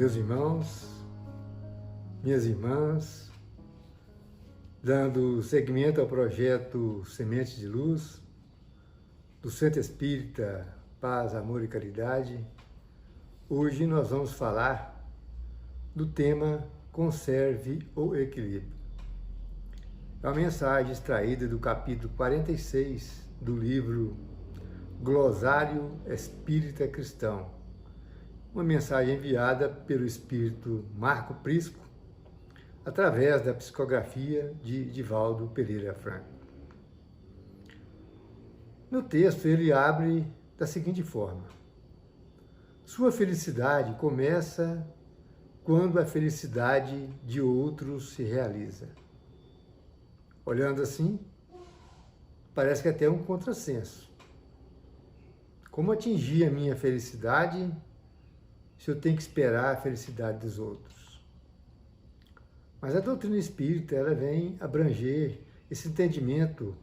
Meus irmãos, minhas irmãs, dando seguimento ao projeto Semente de Luz, do Centro Espírita Paz, Amor e Caridade, hoje nós vamos falar do tema Conserve o Equilíbrio. É uma mensagem extraída do capítulo 46 do livro Glossário Espírita Cristão, uma mensagem enviada pelo Espírito Marco Prisco, através da psicografia de Divaldo Pereira Franco. No texto, ele abre da seguinte forma: sua felicidade começa quando a felicidade de outros se realiza. Olhando assim, parece que até um contrassenso. Como atingir a minha felicidade se eu tenho que esperar a felicidade dos outros? Mas a doutrina espírita, ela vem abranger esse entendimento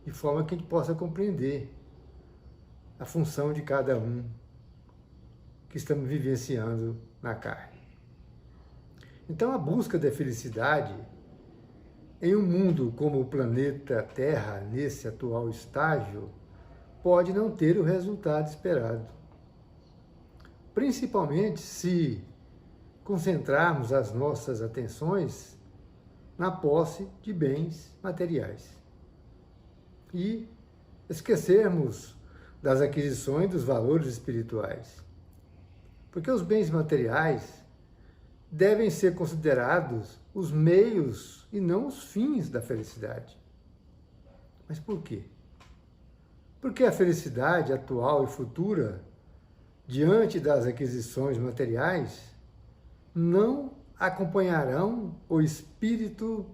de forma que a gente possa compreender a função de cada um que estamos vivenciando na carne. Então, a busca da felicidade em um mundo como o planeta Terra, nesse atual estágio, pode não ter o resultado esperado. Principalmente se concentrarmos as nossas atenções na posse de bens materiais e esquecermos das aquisições dos valores espirituais. Porque os bens materiais devem ser considerados os meios e não os fins da felicidade. Mas por quê? Porque a felicidade atual e futura, diante das aquisições materiais, não acompanharão o espírito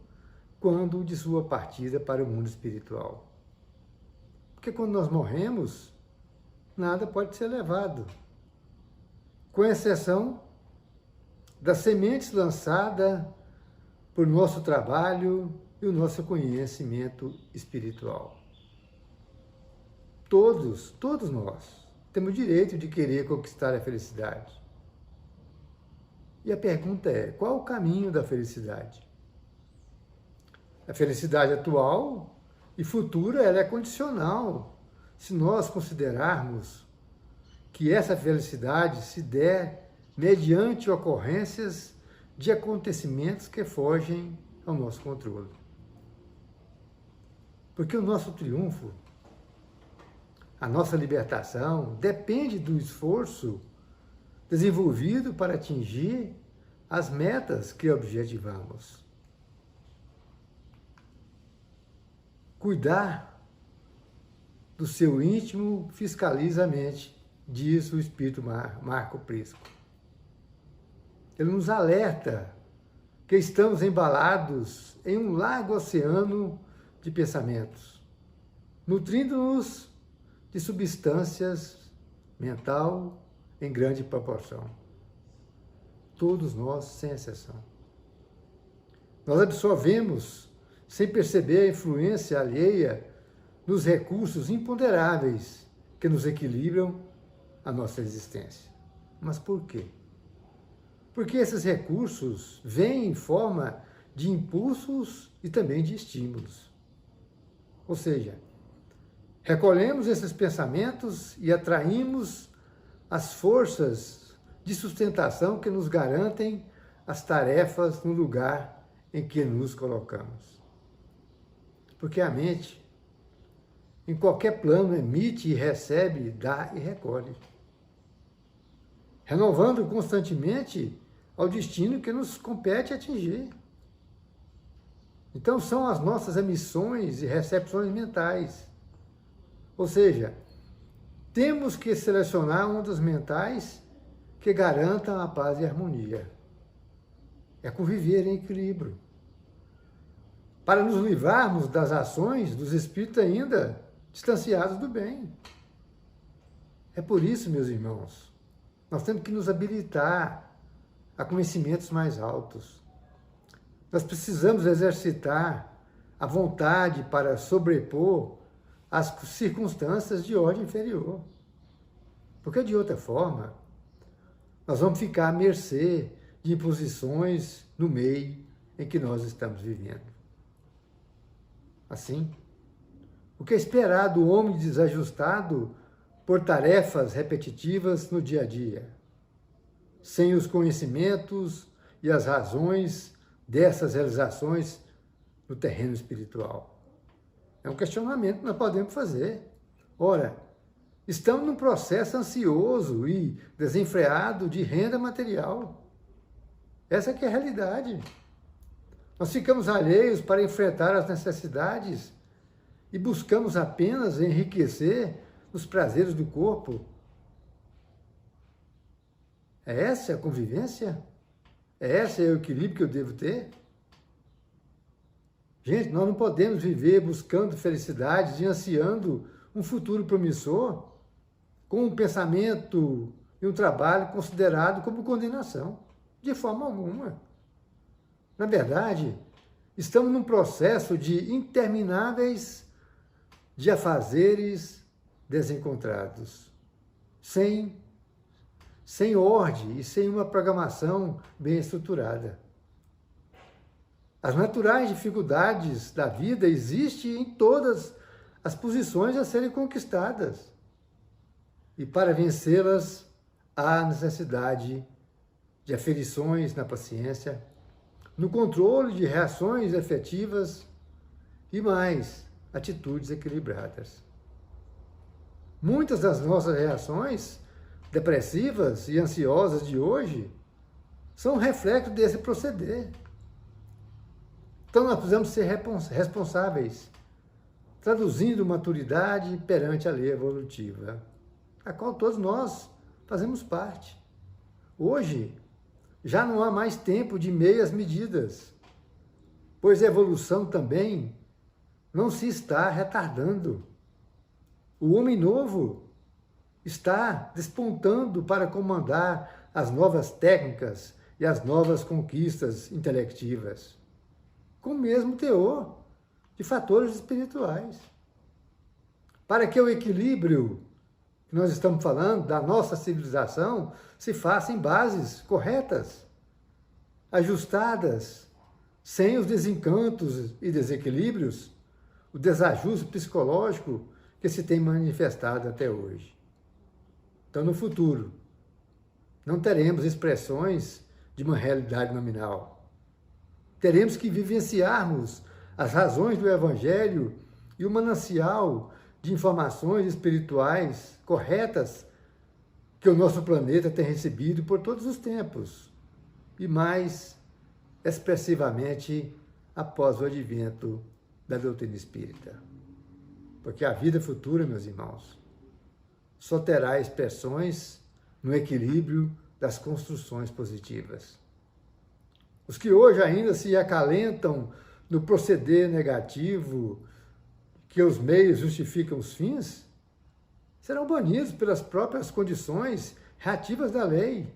quando de sua partida para o mundo espiritual. Porque quando nós morremos, nada pode ser levado, com exceção das sementes lançadas por nosso trabalho e o nosso conhecimento espiritual. Todos nós temos direito de querer conquistar a felicidade. E a pergunta é: qual o caminho da felicidade? A felicidade atual e futura, ela é condicional, se nós considerarmos que essa felicidade se der mediante ocorrências de acontecimentos que fogem ao nosso controle. Porque o nosso triunfo, a nossa libertação, depende do esforço desenvolvido para atingir as metas que objetivamos. Cuidar do seu íntimo fiscaliza a mente, diz o Espírito Marco Prisco. Ele nos alerta que estamos embalados em um largo oceano de pensamentos, nutrindo-nos de substâncias mental em grande proporção. Todos nós, sem exceção. Nós absorvemos, sem perceber a influência alheia, nos recursos imponderáveis que nos equilibram a nossa existência. Mas por quê? Porque esses recursos vêm em forma de impulsos e também de estímulos. Ou seja, recolhemos esses pensamentos e atraímos as forças de sustentação que nos garantem as tarefas no lugar em que nos colocamos. Porque a mente, em qualquer plano, emite e recebe, dá e recolhe, renovando constantemente ao destino que nos compete atingir. Então, são as nossas emissões e recepções mentais. Ou seja, temos que selecionar ondas mentais que garantam a paz e a harmonia. É conviver em equilíbrio. Para nos livrarmos das ações dos espíritos ainda distanciados do bem. É por isso, meus irmãos, nós temos que nos habilitar a conhecimentos mais altos. Nós precisamos exercitar a vontade para sobrepor as circunstâncias de ordem inferior. Porque, de outra forma, nós vamos ficar à mercê de imposições no meio em que nós estamos vivendo. Assim, o que é esperado do homem desajustado por tarefas repetitivas no dia a dia, sem os conhecimentos e as razões dessas realizações no terreno espiritual? É um questionamento que nós podemos fazer. Ora, estamos num processo ansioso e desenfreado de renda material. Essa que é a realidade. Nós ficamos alheios para enfrentar as necessidades e buscamos apenas enriquecer os prazeres do corpo. É essa a convivência? É esse o equilíbrio que eu devo ter? Gente, nós não podemos viver buscando felicidades e ansiando um futuro promissor com um pensamento e um trabalho considerado como condenação. De forma alguma. Na verdade, estamos num processo de intermináveis de afazeres desencontrados, sem ordem e sem uma programação bem estruturada. As naturais dificuldades da vida existem em todas as posições a serem conquistadas. E para vencê-las, há necessidade de aferições na paciência, no controle de reações efetivas e mais, atitudes equilibradas. Muitas das nossas reações depressivas e ansiosas de hoje são reflexo desse proceder. Então nós precisamos ser responsáveis, traduzindo maturidade perante a lei evolutiva, a qual todos nós fazemos parte. Hoje, já não há mais tempo de meias medidas, pois a evolução também não se está retardando. O homem novo está despontando para comandar as novas técnicas e as novas conquistas intelectivas, com o mesmo teor de fatores espirituais. Para que o equilíbrio que nós estamos falando da nossa civilização se faça em bases corretas, ajustadas, sem os desencantos e desequilíbrios, o desajuste psicológico que se tem manifestado até hoje. Então, no futuro, não teremos expressões de uma realidade nominal. Teremos que vivenciarmos as razões do Evangelho e o manancial de informações espirituais corretas que o nosso planeta tem recebido por todos os tempos, e mais expressivamente após o advento da doutrina espírita. Porque a vida futura, meus irmãos, só terá expressões no equilíbrio das construções positivas. Os que hoje ainda se acalentam no proceder negativo, que os meios justificam os fins, serão banidos pelas próprias condições reativas da lei,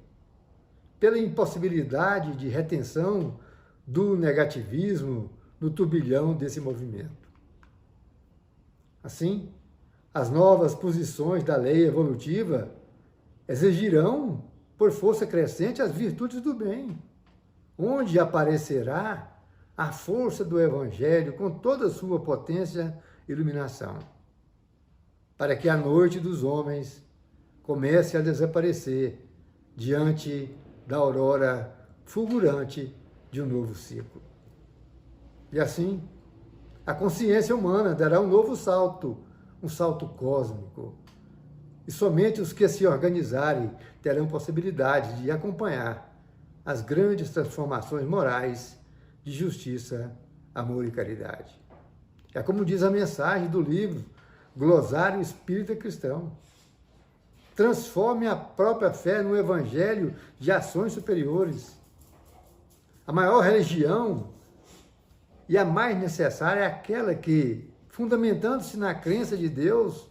pela impossibilidade de retenção do negativismo no turbilhão desse movimento. Assim, as novas posições da lei evolutiva exigirão, por força crescente, as virtudes do bem, onde aparecerá a força do Evangelho com toda a sua potência e iluminação, para que a noite dos homens comece a desaparecer diante da aurora fulgurante de um novo ciclo. E assim, a consciência humana dará um novo salto, um salto cósmico. E somente os que se organizarem terão possibilidade de acompanhar as grandes transformações morais de justiça, amor e caridade. É como diz a mensagem do livro Glossário Espírita Cristão. Transforme a própria fé no evangelho de ações superiores. A maior religião e a mais necessária é aquela que, fundamentando-se na crença de Deus,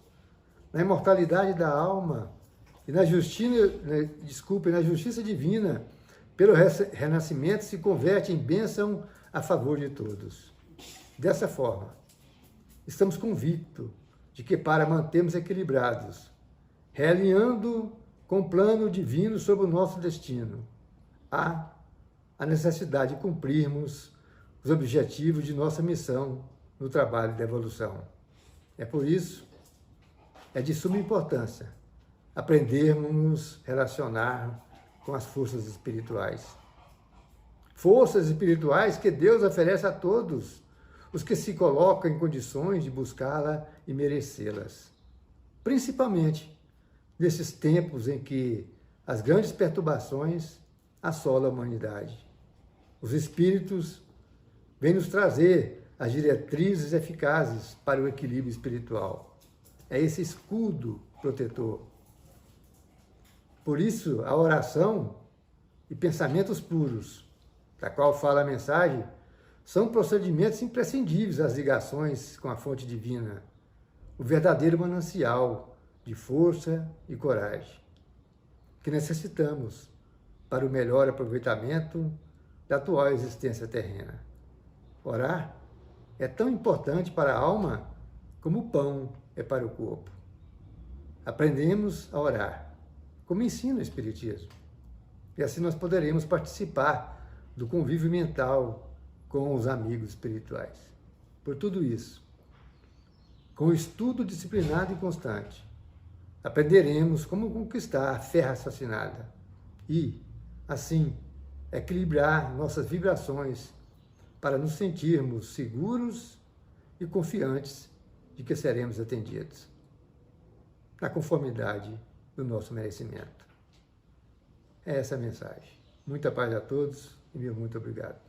na imortalidade da alma e na justiça divina, pelo renascimento se converte em bênção a favor de todos. Dessa forma, estamos convictos de que para mantermos equilibrados, realinhando com o plano divino sobre o nosso destino. Há a necessidade de cumprirmos os objetivos de nossa missão no trabalho de evolução. É por isso, é de suma importância aprendermos a nos relacionar com as forças espirituais. Forças espirituais que Deus oferece a todos os que se colocam em condições de buscá-la e merecê-las. Principalmente nesses tempos em que as grandes perturbações assolam a humanidade. Os Espíritos vêm nos trazer as diretrizes eficazes para o equilíbrio espiritual. É esse escudo protetor. Por isso, a oração e pensamentos puros, da qual fala a mensagem, são procedimentos imprescindíveis às ligações com a fonte divina, o verdadeiro manancial de força e coragem que necessitamos para o melhor aproveitamento da atual existência terrena. Orar é tão importante para a alma como o pão é para o corpo. Aprendemos a orar, como ensina o Espiritismo, e assim nós poderemos participar do convívio mental com os amigos espirituais. Por tudo isso, com o estudo disciplinado e constante, aprenderemos como conquistar a fé raciocinada e, assim, equilibrar nossas vibrações para nos sentirmos seguros e confiantes de que seremos atendidos, na conformidade do nosso merecimento. É essa a mensagem. Muita paz a todos e meu muito obrigado.